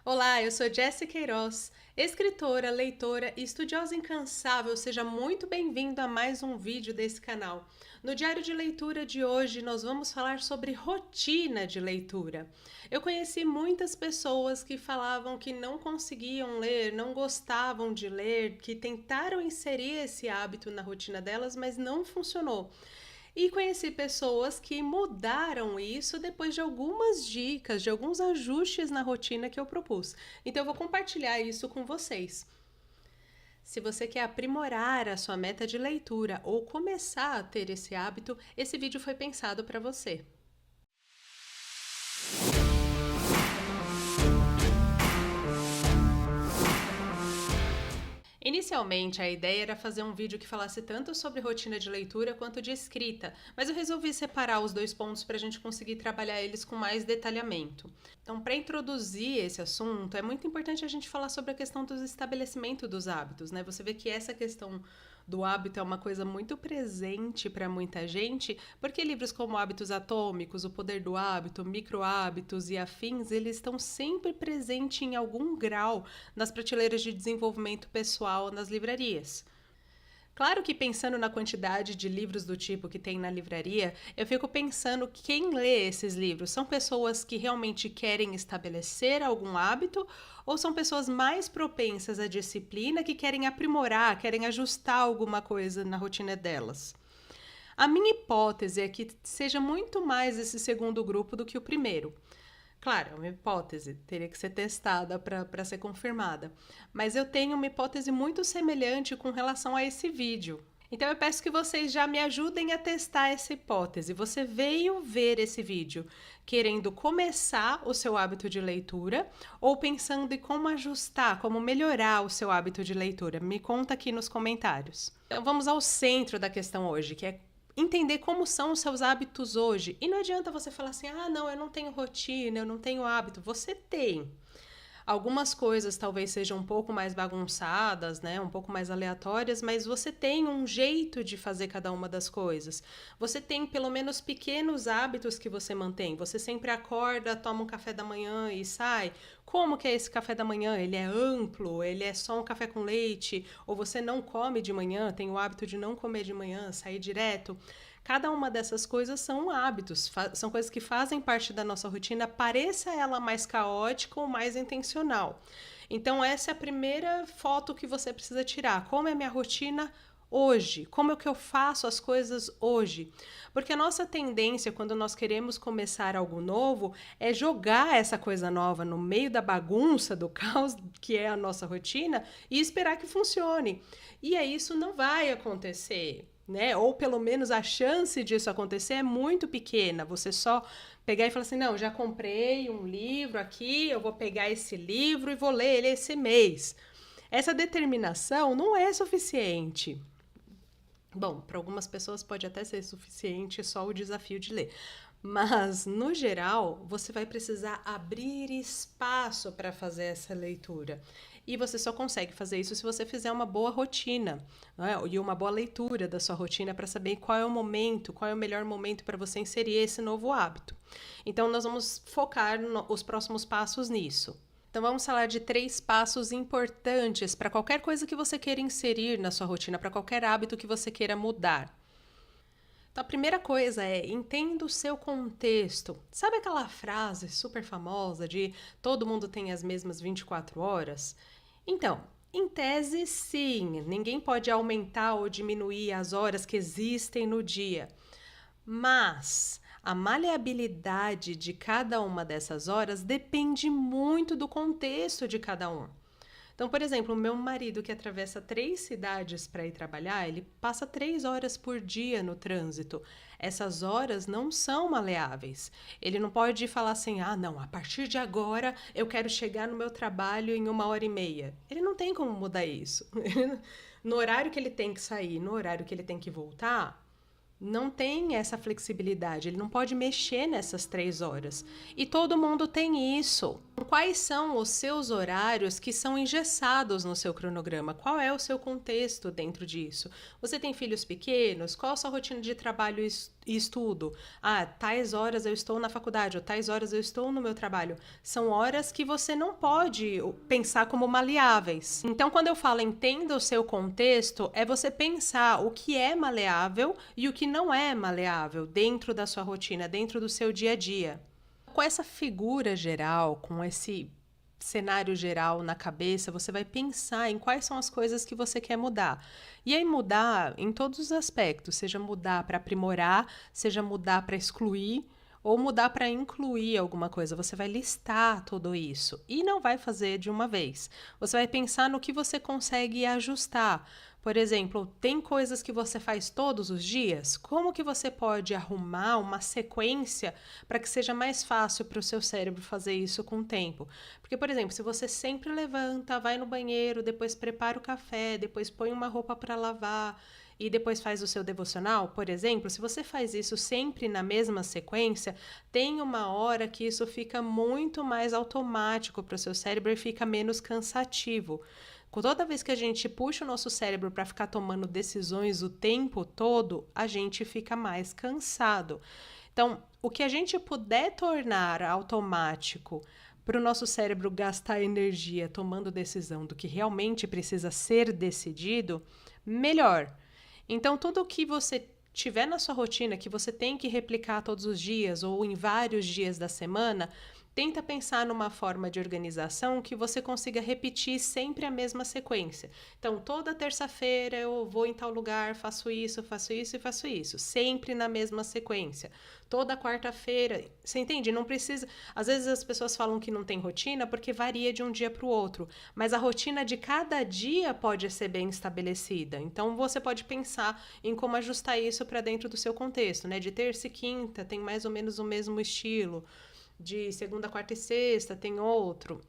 Olá, eu sou Jessie Queiroz, escritora, leitora e estudiosa incansável. Seja muito bem-vindo a mais um vídeo desse canal. No diário de leitura de hoje, nós vamos falar sobre rotina de leitura. Eu conheci muitas pessoas que falavam que não conseguiam ler, não gostavam de ler, que tentaram inserir esse hábito na rotina delas, mas não funcionou. E conheci pessoas que mudaram isso depois de algumas dicas, de alguns ajustes na rotina que eu propus. Então eu vou compartilhar isso com vocês. Se você quer aprimorar a sua meta de leitura ou começar a ter esse hábito, esse vídeo foi pensado para você. Inicialmente, a ideia era fazer um vídeo que falasse tanto sobre rotina de leitura quanto de escrita, mas eu resolvi separar os dois pontos para a gente conseguir trabalhar eles com mais detalhamento. Então, para introduzir esse assunto, é muito importante a gente falar sobre a questão do estabelecimento dos hábitos, né? Você vê que essa questão do hábito é uma coisa muito presente para muita gente, porque livros como Hábitos Atômicos, O Poder do Hábito, Micro-hábitos e afins, eles estão sempre presentes em algum grau nas prateleiras de desenvolvimento pessoal nas livrarias. Claro que pensando na quantidade de livros do tipo que tem na livraria, eu fico pensando quem lê esses livros. São pessoas que realmente querem estabelecer algum hábito ou são pessoas mais propensas à disciplina que querem aprimorar, querem ajustar alguma coisa na rotina delas? A minha hipótese é que seja muito mais esse segundo grupo do que o primeiro. Claro, é uma hipótese, teria que ser testada para ser confirmada. Mas eu tenho uma hipótese muito semelhante com relação a esse vídeo. Então eu peço que vocês já me ajudem a testar essa hipótese. Você veio ver esse vídeo querendo começar o seu hábito de leitura ou pensando em como ajustar, como melhorar o seu hábito de leitura? Me conta aqui nos comentários. Então vamos ao centro da questão hoje, que é entender como são os seus hábitos hoje. E não adianta você falar assim, ah, não, eu não tenho rotina, eu não tenho hábito. Você tem. Algumas coisas talvez sejam um pouco mais bagunçadas, né? Um pouco mais aleatórias, mas você tem um jeito de fazer cada uma das coisas. Você tem pelo menos pequenos hábitos que você mantém. Você sempre acorda, toma um café da manhã e sai. Como que é esse café da manhã? Ele é amplo? Ele é só um café com leite? Ou você não come de manhã, tem o hábito de não comer de manhã, sair direto? Cada uma dessas coisas são hábitos, são coisas que fazem parte da nossa rotina, pareça ela mais caótica ou mais intencional. Então, essa é a primeira foto que você precisa tirar. Como é a minha rotina hoje? Como é que eu faço as coisas hoje? Porque a nossa tendência, quando nós queremos começar algo novo, é jogar essa coisa nova no meio da bagunça, do caos que é a nossa rotina e esperar que funcione. E aí isso não vai acontecer. Né? Ou pelo menos a chance disso acontecer é muito pequena. Você só pegar e falar assim: não, já comprei um livro aqui, eu vou pegar esse livro e vou ler ele esse mês. Essa determinação não é suficiente. Bom, para algumas pessoas pode até ser suficiente só o desafio de ler. Mas, no geral, você vai precisar abrir espaço para fazer essa leitura. E você só consegue fazer isso se você fizer uma boa rotina, né? E uma boa leitura da sua rotina para saber qual é o momento, qual é o melhor momento para você inserir esse novo hábito. Então, nós vamos focar os próximos passos nisso. Então vamos falar de 3 passos importantes para qualquer coisa que você queira inserir na sua rotina, para qualquer hábito que você queira mudar. Então a primeira coisa é entenda o seu contexto. Sabe aquela frase super famosa de todo mundo tem as mesmas 24 horas? Então, em tese, sim, ninguém pode aumentar ou diminuir as horas que existem no dia. Mas a maleabilidade de cada uma dessas horas depende muito do contexto de cada um. Então, por exemplo, o meu marido que atravessa 3 cidades para ir trabalhar, ele passa 3 horas por dia no trânsito. Essas horas não são maleáveis. Ele não pode falar assim, ah, não, a partir de agora eu quero chegar no meu trabalho em 1h30. Ele não tem como mudar isso. No horário que ele tem que sair, no horário que ele tem que voltar, não tem essa flexibilidade, ele não pode mexer nessas 3 horas. E todo mundo tem isso. Quais são os seus horários que são engessados no seu cronograma? Qual é o seu contexto dentro disso? Você tem filhos pequenos? Qual a sua rotina de trabalho estudo. Tais horas eu estou na faculdade, ou tais horas eu estou no meu trabalho. São horas que você não pode pensar como maleáveis. Então, quando eu falo entenda o seu contexto, é você pensar o que é maleável e o que não é maleável dentro da sua rotina, dentro do seu dia a dia. Com essa figura geral, com esse cenário geral na cabeça, você vai pensar em quais são as coisas que você quer mudar. E aí mudar em todos os aspectos, seja mudar para aprimorar, seja mudar para excluir ou mudar para incluir alguma coisa. Você vai listar tudo isso e não vai fazer de uma vez. Você vai pensar no que você consegue ajustar. Por exemplo, tem coisas que você faz todos os dias? Como que você pode arrumar uma sequência para que seja mais fácil para o seu cérebro fazer isso com o tempo? Porque, por exemplo, se você sempre levanta, vai no banheiro, depois prepara o café, depois põe uma roupa para lavar e depois faz o seu devocional, por exemplo, se você faz isso sempre na mesma sequência, tem uma hora que isso fica muito mais automático para o seu cérebro e fica menos cansativo. Toda vez que a gente puxa o nosso cérebro para ficar tomando decisões o tempo todo, a gente fica mais cansado. Então, o que a gente puder tornar automático para o nosso cérebro gastar energia tomando decisão do que realmente precisa ser decidido, melhor. Então, tudo o que você tiver na sua rotina, que você tem que replicar todos os dias ou em vários dias da semana, tenta pensar numa forma de organização que você consiga repetir sempre a mesma sequência. Então, toda terça-feira eu vou em tal lugar, faço isso e faço isso. Sempre na mesma sequência. Toda quarta-feira, você entende? Não precisa... Às vezes as pessoas falam que não tem rotina porque varia de um dia para o outro. Mas a rotina de cada dia pode ser bem estabelecida. Então, você pode pensar em como ajustar isso para dentro do seu contexto, né? De terça e quinta tem mais ou menos o mesmo estilo. De segunda, quarta e sexta tem outro.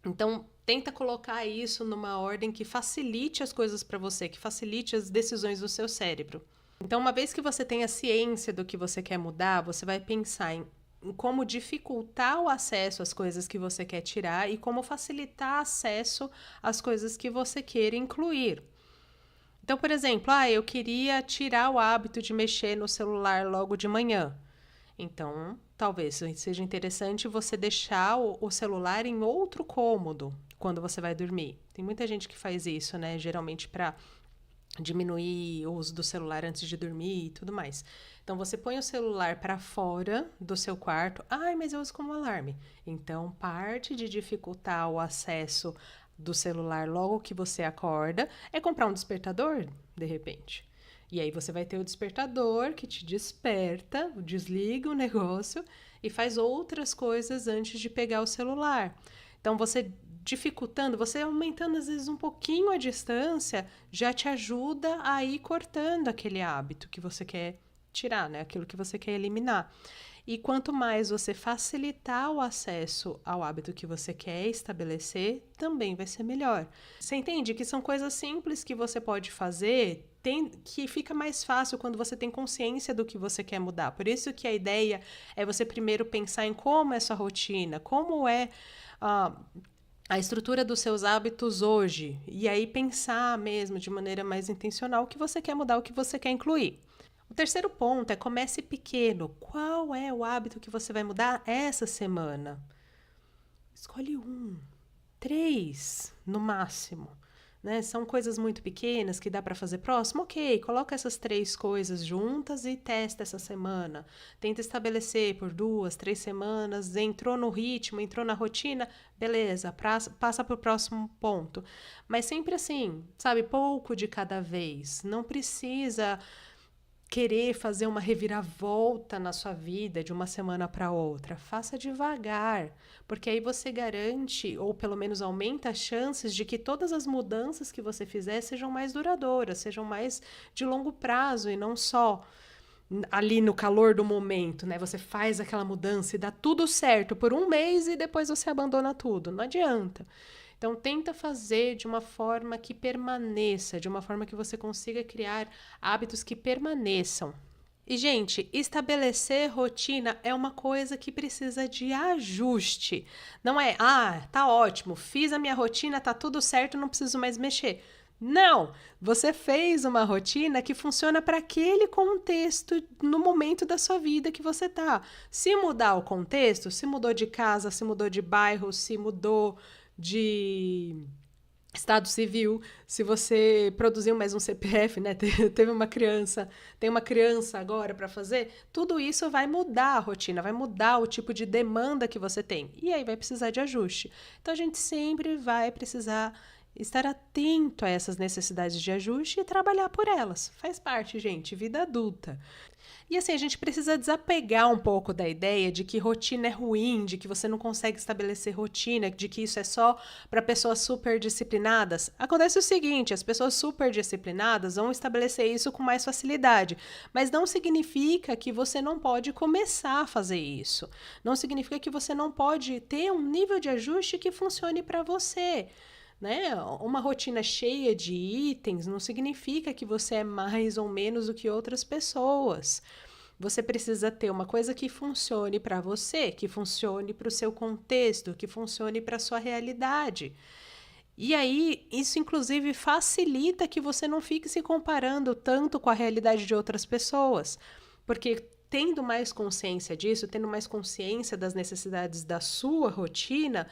Então, tenta colocar isso numa ordem que facilite as coisas para você, que facilite as decisões do seu cérebro. Então, uma vez que você tenha ciência do que você quer mudar, você vai pensar em como dificultar o acesso às coisas que você quer tirar e como facilitar acesso às coisas que você queira incluir. Então, por exemplo, eu queria tirar o hábito de mexer no celular logo de manhã. Então, talvez seja interessante você deixar o celular em outro cômodo quando você vai dormir. Tem muita gente que faz isso, né? Geralmente para diminuir o uso do celular antes de dormir e tudo mais. Então, você põe o celular para fora do seu quarto. Mas eu uso como alarme. Então, parte de dificultar o acesso do celular logo que você acorda é comprar um despertador, de repente. E aí você vai ter o despertador que te desperta, desliga o negócio e faz outras coisas antes de pegar o celular. Então, você dificultando, você aumentando às vezes um pouquinho a distância, já te ajuda a ir cortando aquele hábito que você quer tirar, né? Aquilo que você quer eliminar. E quanto mais você facilitar o acesso ao hábito que você quer estabelecer, também vai ser melhor. Você entende que são coisas simples que você pode fazer, que fica mais fácil quando você tem consciência do que você quer mudar. Por isso que a ideia é você primeiro pensar em como é sua rotina, como é a estrutura dos seus hábitos hoje. E aí pensar mesmo de maneira mais intencional o que você quer mudar, o que você quer incluir. O terceiro ponto é comece pequeno. Qual é o hábito que você vai mudar essa semana? Escolhe 1, 3 no máximo. Né? São coisas muito pequenas que dá para fazer próximo? Ok, coloca essas 3 coisas juntas e testa essa semana. Tenta estabelecer por 2, 3 semanas, entrou no ritmo, entrou na rotina, beleza, passa para o próximo ponto. Mas sempre assim, sabe, pouco de cada vez. Não precisa querer fazer uma reviravolta na sua vida de uma semana para outra. Faça devagar, porque aí você garante, ou pelo menos aumenta as chances de que todas as mudanças que você fizer sejam mais duradouras, sejam mais de longo prazo e não só ali no calor do momento, né? Você faz aquela mudança e dá tudo certo por um mês e depois você abandona tudo. Não adianta. Então, tenta fazer de uma forma que permaneça, de uma forma que você consiga criar hábitos que permaneçam. E, gente, estabelecer rotina é uma coisa que precisa de ajuste. Não é, tá ótimo, fiz a minha rotina, tá tudo certo, não preciso mais mexer. Não, você fez uma rotina que funciona para aquele contexto no momento da sua vida que você tá. Se mudar o contexto, se mudou de casa, se mudou de bairro, se mudou de estado civil, se você produziu mais um CPF, né? Teve uma criança, tem uma criança agora para fazer, tudo isso vai mudar a rotina, vai mudar o tipo de demanda que você tem. E aí vai precisar de ajuste. Então a gente sempre vai precisar estar atento a essas necessidades de ajuste e trabalhar por elas. Faz parte, gente, vida adulta. E assim, a gente precisa desapegar um pouco da ideia de que rotina é ruim, de que você não consegue estabelecer rotina, de que isso é só para pessoas super disciplinadas. Acontece o seguinte, as pessoas super disciplinadas vão estabelecer isso com mais facilidade, mas não significa que você não pode começar a fazer isso. Não significa que você não pode ter um nível de ajuste que funcione para você. Né? Uma rotina cheia de itens não significa que você é mais ou menos do que outras pessoas. Você precisa ter uma coisa que funcione para você, que funcione para o seu contexto, que funcione para a sua realidade. E aí, isso inclusive facilita que você não fique se comparando tanto com a realidade de outras pessoas. Porque tendo mais consciência disso, tendo mais consciência das necessidades da sua rotina,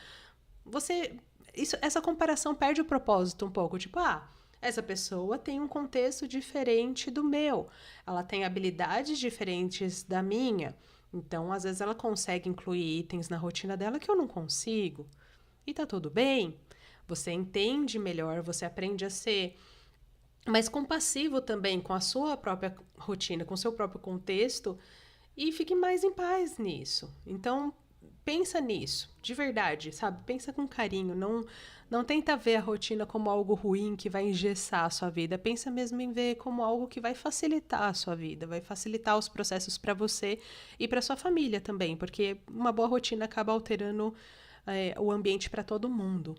essa comparação perde o propósito um pouco. Tipo, essa pessoa tem um contexto diferente do meu. Ela tem habilidades diferentes da minha. Então, às vezes, ela consegue incluir itens na rotina dela que eu não consigo. E tá tudo bem. Você entende melhor, você aprende a ser mais compassivo também com a sua própria rotina, com o seu próprio contexto e fique mais em paz nisso. Então, pensa nisso, de verdade, sabe? Pensa com carinho, não tenta ver a rotina como algo ruim que vai engessar a sua vida. Pensa mesmo em ver como algo que vai facilitar a sua vida, vai facilitar os processos para você e para sua família também, porque uma boa rotina acaba alterando o ambiente para todo mundo.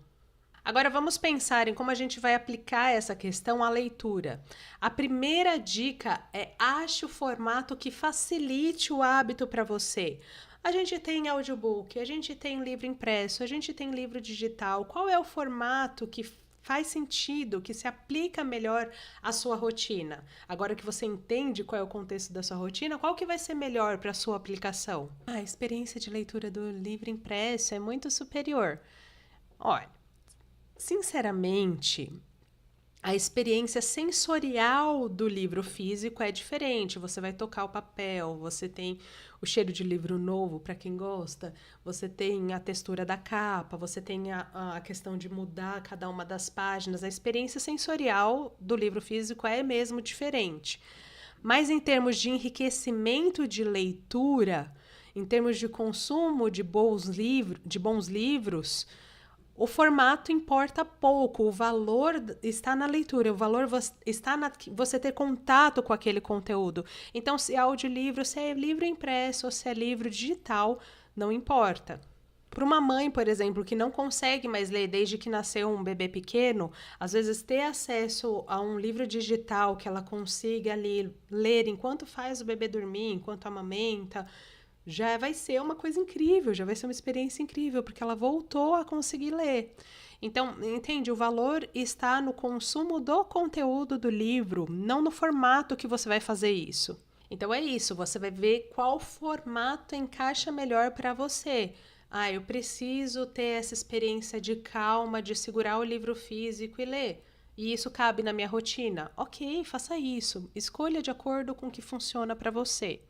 Agora vamos pensar em como a gente vai aplicar essa questão à leitura. A primeira dica é: ache o formato que facilite o hábito para você. A gente tem audiobook, a gente tem livro impresso, a gente tem livro digital. Qual é o formato que faz sentido, que se aplica melhor à sua rotina? Agora que você entende qual é o contexto da sua rotina, qual que vai ser melhor para a sua aplicação? A experiência de leitura do livro impresso é muito superior. Olha, sinceramente, a experiência sensorial do livro físico é diferente. Você vai tocar o papel, você tem o cheiro de livro novo para quem gosta, você tem a textura da capa, você tem a questão de mudar cada uma das páginas. A experiência sensorial do livro físico é mesmo diferente. Mas em termos de enriquecimento de leitura, em termos de consumo de bons livros, o formato importa pouco, o valor está na leitura, o valor está na você ter contato com aquele conteúdo. Então, se é audiolivro, se é livro impresso ou se é livro digital, não importa. Para uma mãe, por exemplo, que não consegue mais ler desde que nasceu um bebê pequeno, às vezes ter acesso a um livro digital que ela consiga ali ler enquanto faz o bebê dormir, enquanto amamenta, já vai ser uma coisa incrível, já vai ser uma experiência incrível, porque ela voltou a conseguir ler. Então, entende? O valor está no consumo do conteúdo do livro, não no formato que você vai fazer isso. Então, é isso, você vai ver qual formato encaixa melhor para você. Eu preciso ter essa experiência de calma, de segurar o livro físico e ler. E isso cabe na minha rotina? Ok, faça isso. Escolha de acordo com o que funciona para você.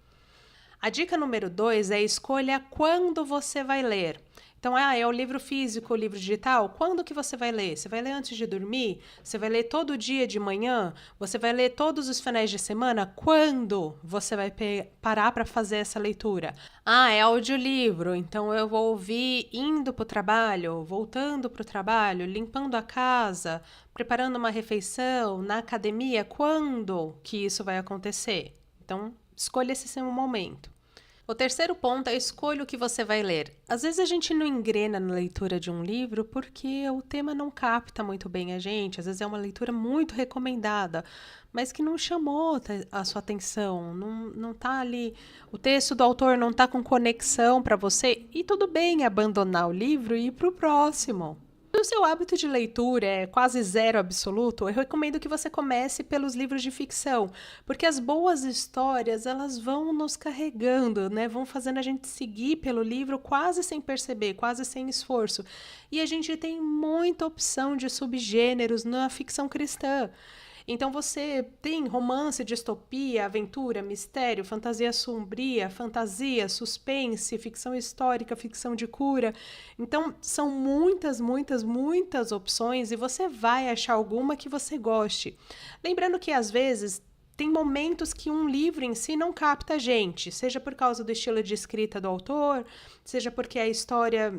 A dica número 2 é: escolha quando você vai ler. Então, é o livro físico, o livro digital? Quando que você vai ler? Você vai ler antes de dormir? Você vai ler todo dia de manhã? Você vai ler todos os finais de semana? Quando você vai parar para fazer essa leitura? É audiolivro, então eu vou ouvir indo para o trabalho, voltando para o trabalho, limpando a casa, preparando uma refeição, na academia. Quando que isso vai acontecer? Então, escolha esse seu momento. O terceiro ponto é: escolha o que você vai ler. Às vezes a gente não engrena na leitura de um livro porque o tema não capta muito bem a gente. Às vezes é uma leitura muito recomendada, mas que não chamou a sua atenção, não tá ali, o texto do autor não tá com conexão para você, e tudo bem abandonar o livro e ir para o próximo. o seu hábito de leitura é quase zero absoluto, eu recomendo que você comece pelos livros de ficção, porque as boas histórias, elas vão nos carregando, né? Vão fazendo a gente seguir pelo livro quase sem perceber, quase sem esforço. E a gente tem muita opção de subgêneros na ficção cristã. Então você tem romance, distopia, aventura, mistério, fantasia sombria, fantasia, suspense, ficção histórica, ficção de cura. Então são muitas, muitas, muitas opções e você vai achar alguma que você goste. Lembrando que às vezes tem momentos que um livro em si não capta a gente, seja por causa do estilo de escrita do autor, seja porque a história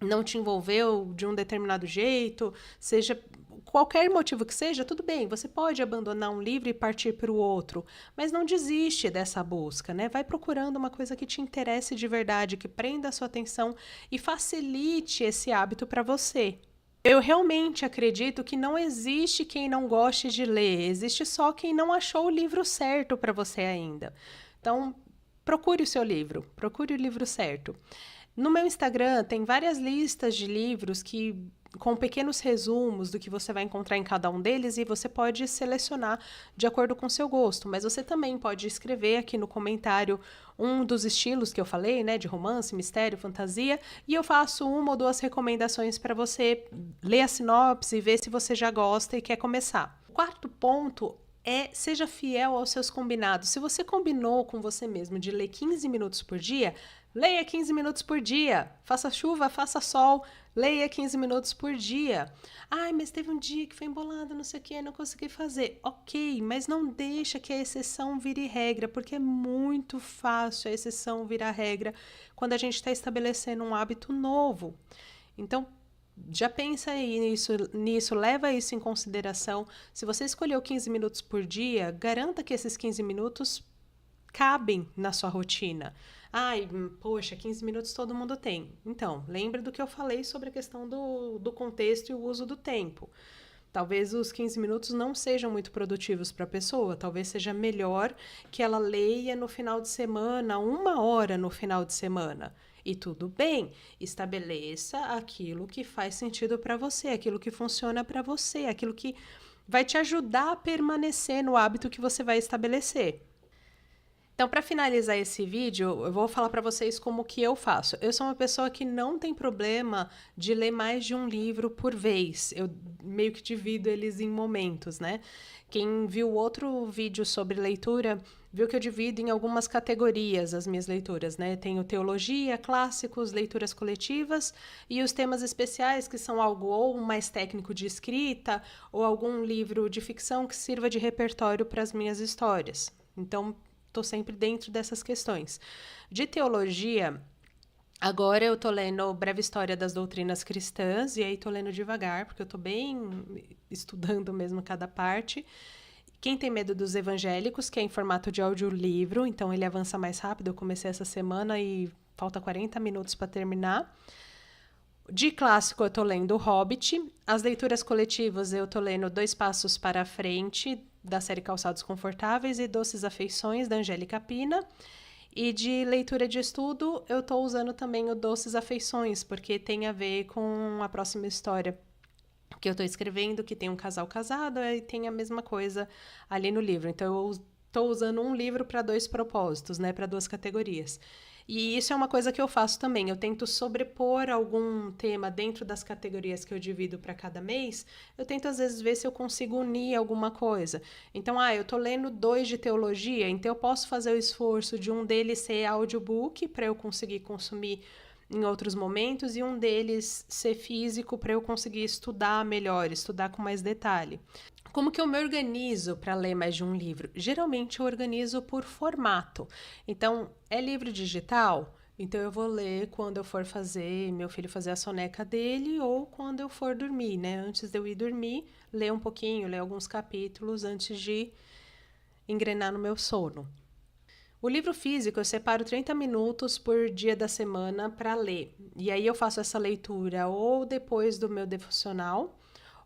não te envolveu de um determinado jeito, seja qualquer motivo que seja, tudo bem, você pode abandonar um livro e partir para o outro, mas não desiste dessa busca, né? Vai procurando uma coisa que te interesse de verdade, que prenda a sua atenção e facilite esse hábito para você. Eu realmente acredito que não existe quem não goste de ler, existe só quem não achou o livro certo para você ainda. Então, procure o seu livro, procure o livro certo. No meu Instagram tem várias listas de livros com pequenos resumos do que você vai encontrar em cada um deles e você pode selecionar de acordo com o seu gosto, mas você também pode escrever aqui no comentário um dos estilos que eu falei, né, de romance, mistério, fantasia, e eu faço uma ou duas recomendações para você ler a sinopse e ver se você já gosta e quer começar. O quarto ponto seja fiel aos seus combinados. Se você combinou com você mesmo de ler 15 minutos por dia, leia 15 minutos por dia. Faça chuva, faça sol, leia 15 minutos por dia. Ai, mas teve um dia que foi embolado, não sei o que, não consegui fazer. Ok, mas não deixa que a exceção vire regra, porque é muito fácil a exceção virar regra quando a gente está estabelecendo um hábito novo. Então, já pensa aí nisso, leva isso em consideração. Se você escolheu 15 minutos por dia, garanta que esses 15 minutos cabem na sua rotina. Ai, poxa, 15 minutos todo mundo tem. Então, lembra do que eu falei sobre a questão do contexto e o uso do tempo. Talvez os 15 minutos não sejam muito produtivos para a pessoa, talvez seja melhor que ela leia no final de semana, 1 hora no final de semana. E tudo bem, estabeleça aquilo que faz sentido para você, aquilo que funciona para você, aquilo que vai te ajudar a permanecer no hábito que você vai estabelecer. Então, para finalizar esse vídeo, eu vou falar para vocês como que eu faço. Eu sou uma pessoa que não tem problema de ler mais de um livro por vez. Eu meio que divido eles em momentos, né? Quem viu outro vídeo sobre leitura, viu que eu divido em algumas categorias as minhas leituras, né? Tenho teologia, clássicos, leituras coletivas e os temas especiais, que são algo ou mais técnico de escrita ou algum livro de ficção que sirva de repertório para as minhas histórias. Então, estou sempre dentro dessas questões. De teologia, agora eu estou lendo Breve História das Doutrinas Cristãs, e aí estou lendo devagar, porque eu estou bem estudando mesmo cada parte. Quem tem medo dos evangélicos, que é em formato de audiolivro, então ele avança mais rápido. Eu comecei essa semana e falta 40 minutos para terminar. De clássico, eu estou lendo O Hobbit. As leituras coletivas, eu estou lendo Dois Passos para a Frente, da série Calçados Confortáveis, e Doces Afeições, da Angélica Pina. E de leitura de estudo, eu estou usando também o Doces Afeições, porque tem a ver com a próxima história que eu estou escrevendo, que tem um casal casado, e tem a mesma coisa ali no livro. Então, eu estou usando um livro para 2 propósitos, né, para 2 categorias. E isso é uma coisa que eu faço também. Eu tento sobrepor algum tema dentro das categorias que eu divido para cada mês. Eu tento, às vezes, ver se eu consigo unir alguma coisa. Então, eu tô lendo 2 de teologia, então eu posso fazer o esforço de um deles ser audiobook para eu conseguir consumir em outros momentos e um deles ser físico para eu conseguir estudar melhor, estudar com mais detalhe. Como que eu me organizo para ler mais de um livro? Geralmente eu organizo por formato. Então, é livro digital? Então eu vou ler quando eu for meu filho fazer a soneca dele ou quando eu for dormir, né? Antes de eu ir dormir, ler um pouquinho, ler alguns capítulos antes de engrenar no meu sono. O livro físico eu separo 30 minutos por dia da semana para ler. E aí eu faço essa leitura ou depois do meu devocional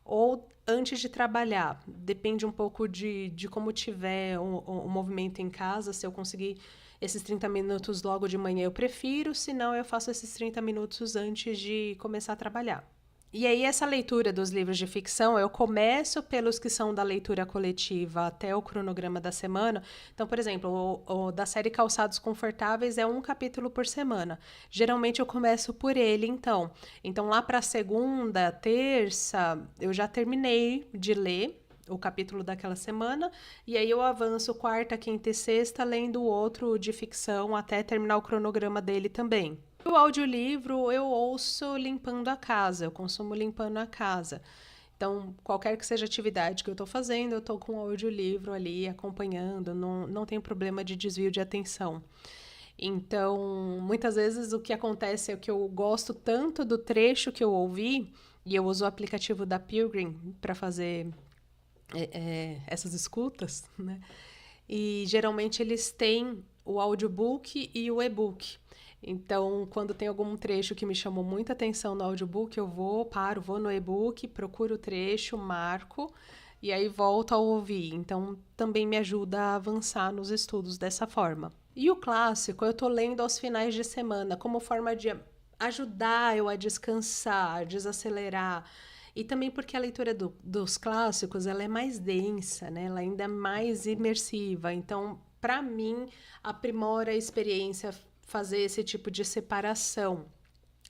ou antes de trabalhar. Depende um pouco de como tiver o movimento em casa. Se eu conseguir esses 30 minutos logo de manhã, eu prefiro. Se não, eu faço esses 30 minutos antes de começar a trabalhar. E aí, essa leitura dos livros de ficção, eu começo pelos que são da leitura coletiva até o cronograma da semana. Então, por exemplo, o da série Calçados Confortáveis é um capítulo por semana. Geralmente eu começo por ele, então. Então, lá para segunda, terça, eu já terminei de ler o capítulo daquela semana, e aí eu avanço quarta, quinta e sexta, lendo o outro de ficção até terminar o cronograma dele também. O audiolivro eu ouço limpando a casa, eu consumo limpando a casa. Então, qualquer que seja a atividade que eu estou fazendo, eu estou com o audiolivro ali acompanhando, não tem problema de desvio de atenção. Então, muitas vezes o que acontece é que eu gosto tanto do trecho que eu ouvi, e eu uso o aplicativo da Pilgrim para fazer essas escutas, né? E geralmente eles têm o audiobook e o e-book. Então, quando tem algum trecho que me chamou muita atenção no audiobook, eu vou no e-book, procuro o trecho, marco e aí volto a ouvir. Então, também me ajuda a avançar nos estudos dessa forma. E o clássico eu tô lendo aos finais de semana, como forma de ajudar eu a descansar, a desacelerar. E também porque a leitura dos clássicos ela é mais densa, né? Ela ainda é mais imersiva. Então, para mim, aprimora a experiência fazer esse tipo de separação.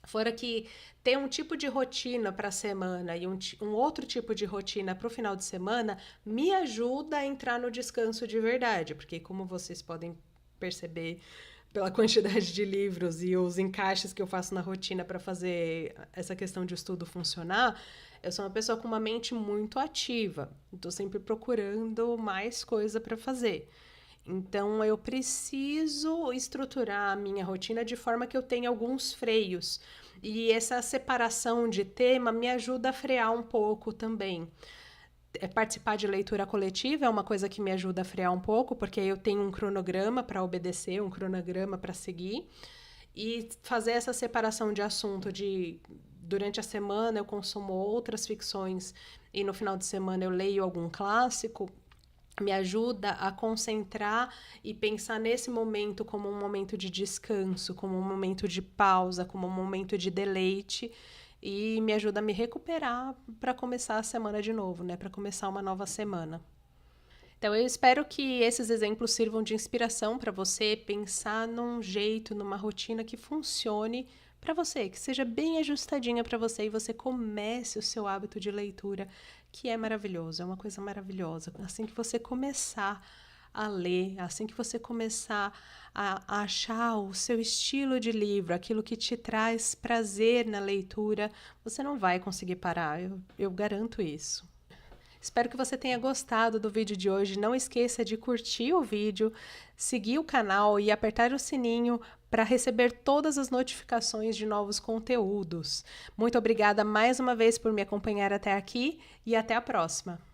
Fora que ter um tipo de rotina para a semana e um outro tipo de rotina para o final de semana me ajuda a entrar no descanso de verdade, porque como vocês podem perceber pela quantidade de livros e os encaixes que eu faço na rotina para fazer essa questão de estudo funcionar, eu sou uma pessoa com uma mente muito ativa. Estou sempre procurando mais coisa para fazer. Então, eu preciso estruturar a minha rotina de forma que eu tenha alguns freios. E essa separação de tema me ajuda a frear um pouco também. Participar de leitura coletiva é uma coisa que me ajuda a frear um pouco, porque eu tenho um cronograma para obedecer, um cronograma para seguir. E fazer essa separação de assunto durante a semana eu consumo outras ficções e no final de semana eu leio algum clássico, me ajuda a concentrar e pensar nesse momento como um momento de descanso, como um momento de pausa, como um momento de deleite e me ajuda a me recuperar para começar a semana de novo, né? Para começar uma nova semana. Então, eu espero que esses exemplos sirvam de inspiração para você pensar num jeito, numa rotina que funcione para você, que seja bem ajustadinha para você e você comece o seu hábito de leitura, que é maravilhoso, é uma coisa maravilhosa. Assim que você começar a ler, assim que você começar a achar o seu estilo de livro, aquilo que te traz prazer na leitura, você não vai conseguir parar, eu garanto isso. Espero que você tenha gostado do vídeo de hoje. Não esqueça de curtir o vídeo, seguir o canal e apertar o sininho para receber todas as notificações de novos conteúdos. Muito obrigada mais uma vez por me acompanhar até aqui e até a próxima!